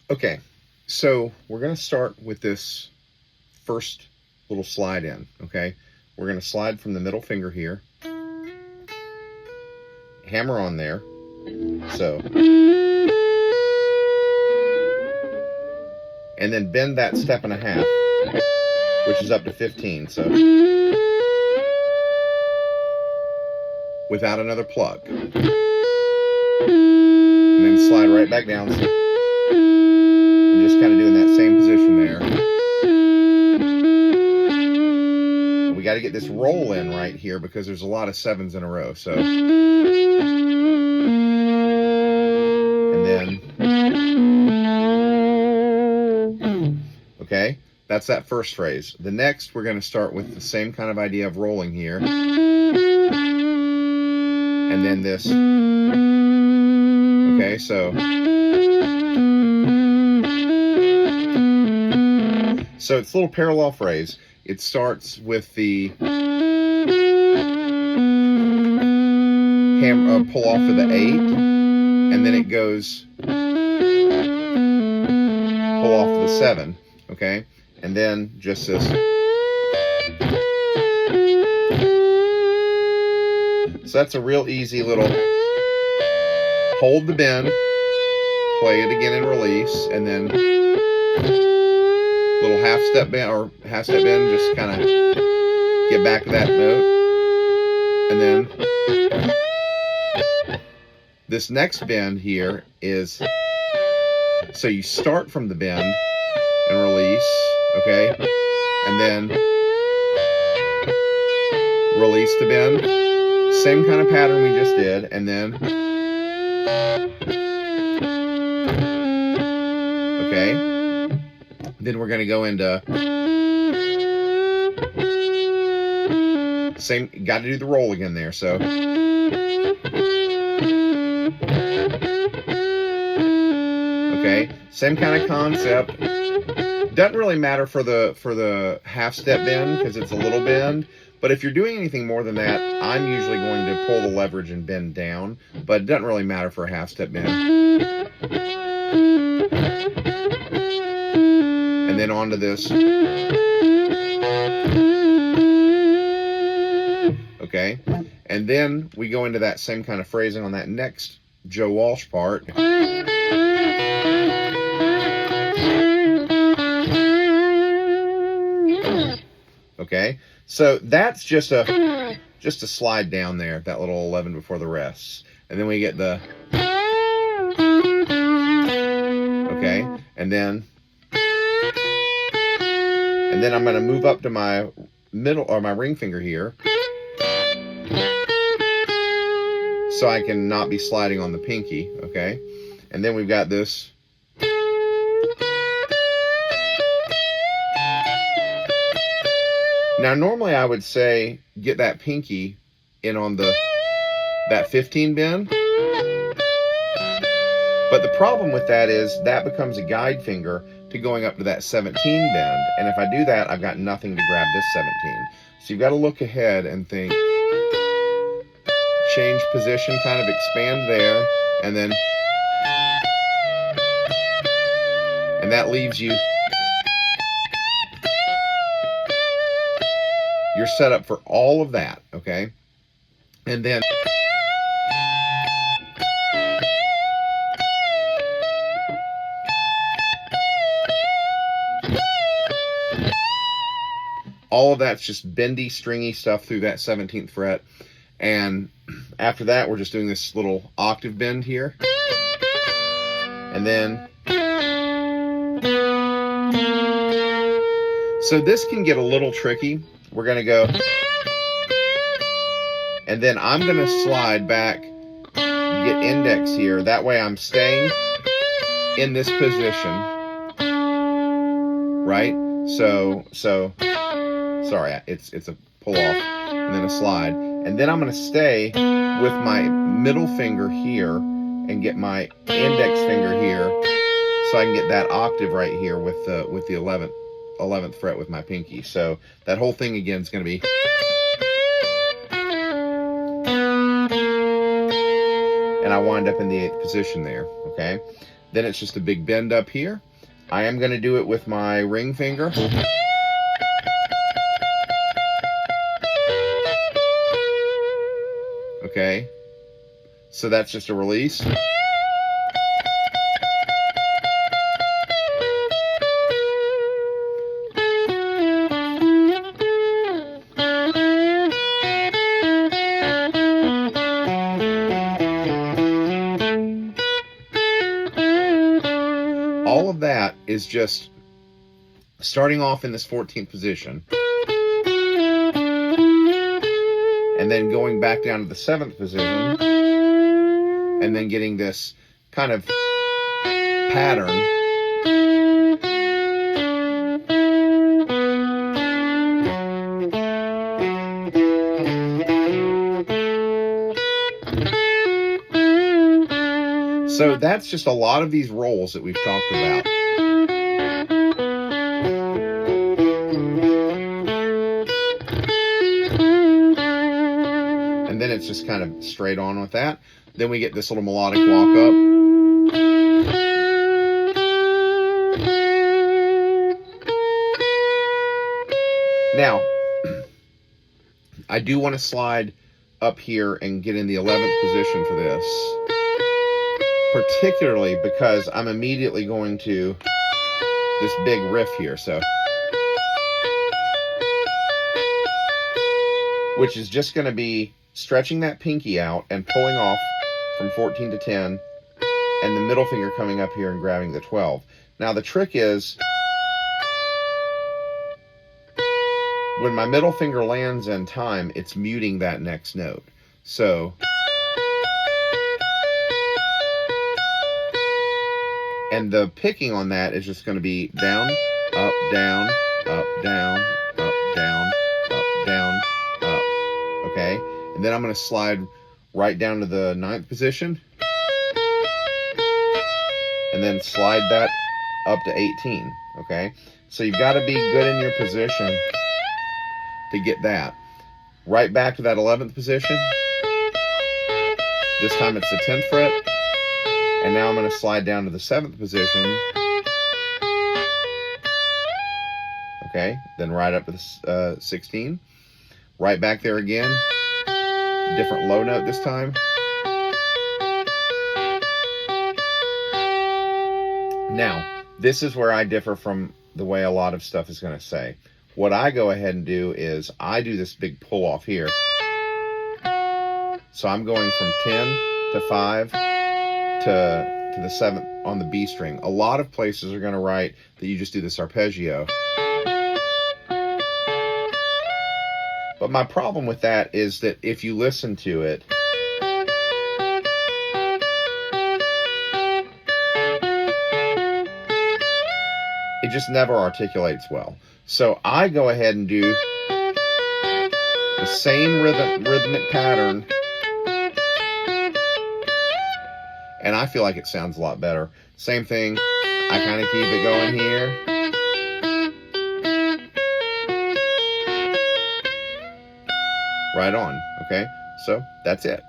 Okay, so we're going to start with this first little slide in, okay? We're going to slide from the middle finger here, hammer on there, so, and then bend that step and a half, which is up to 15, so, without another plug. And then slide right back down. So I'm just kind of doing that same position there. And we got to get this roll in right here because there's a lot of sevens in a row. So, and then, okay, that's that first phrase. The next, we're going to start with the same kind of idea of rolling here. And then this. Okay, so it's a little parallel phrase. It starts with the pull off of the 8, and then it goes pull off of the 7, okay? And then just this. So that's a real easy little hold the bend, play it again and release, and then little half step bend or half step bend, just kind of get back to that note. And then this next bend here is, so you start from the bend and release, okay? And then release the bend. Same kind of pattern we just did, and then okay, then we're going to go into same, got to do the roll again there, so okay, same kind of concept. Doesn't really matter for the half step bend because it's a little bend. But if you're doing anything more than that, I'm usually going to pull the leverage and bend down, but it doesn't really matter for a half step bend. And then onto this. Okay, and then we go into that same kind of phrasing on that next Joe Walsh part. Okay, so that's just a slide down there, that little 11 before the rest. And then we get the, okay, and then I'm going to move up to my middle, or my ring finger here, so I can not be sliding on the pinky, okay? And then we've got this. Now, normally I would say get that pinky in on that 15 bend. But the problem with that is that becomes a guide finger to going up to that 17 bend. And if I do that, I've got nothing to grab this 17. So you've got to look ahead and think, change position, kind of expand there, and then, and that leaves you, you're set up for all of that, okay? And then all of that's just bendy, stringy stuff through that 17th fret. And after that, we're just doing this little octave bend here. And then, so this can get a little tricky. We're going to go, and then I'm going to slide back, get index here. That way I'm staying in this position, right? So sorry, it's a pull off and then a slide. And then I'm going to stay with my middle finger here and get my index finger here, so I can get that octave right here with the 11th fret with my pinky. So that whole thing again is going to be, and I wind up in the 8th position there, okay? Then it's just a big bend up here. I am going to do it with my ring finger. Okay, so that's just a release. All of that is just starting off in this 14th position and then going back down to the 7th position and then getting this kind of pattern. So that's just a lot of these rolls that we've talked about. And then it's just kind of straight on with that. Then we get this little melodic walk up. Now, I do want to slide up here and get in the 11th position for this. Particularly because I'm immediately going to this big riff here, so which is just going to be stretching that pinky out and pulling off from 14 to 10 and the middle finger coming up here and grabbing the 12. Now the trick is when my middle finger lands in time, it's muting that next note. So and the picking on that is just going to be down, up, down, up, down, up, down, up, down, up. Okay? And then I'm going to slide right down to the 9th position. And then slide that up to 18. Okay? So you've got to be good in your position to get that. Right back to that 11th position. This time it's the 10th fret. And now I'm going to slide down to the 7th position. Okay, then right up to the 16. Right back there again. Different low note this time. Now, this is where I differ from the way a lot of stuff is going to say. What I go ahead and do is I do this big pull off here. So I'm going from 10 to 5 to the 7th on the B string. A lot of places are going to write that you just do this arpeggio. But my problem with that is that if you listen to it, it just never articulates well. So I go ahead and do the same rhythmic pattern, and I feel like it sounds a lot better. Same thing, I kind of keep it going here. Right on, okay? So that's it.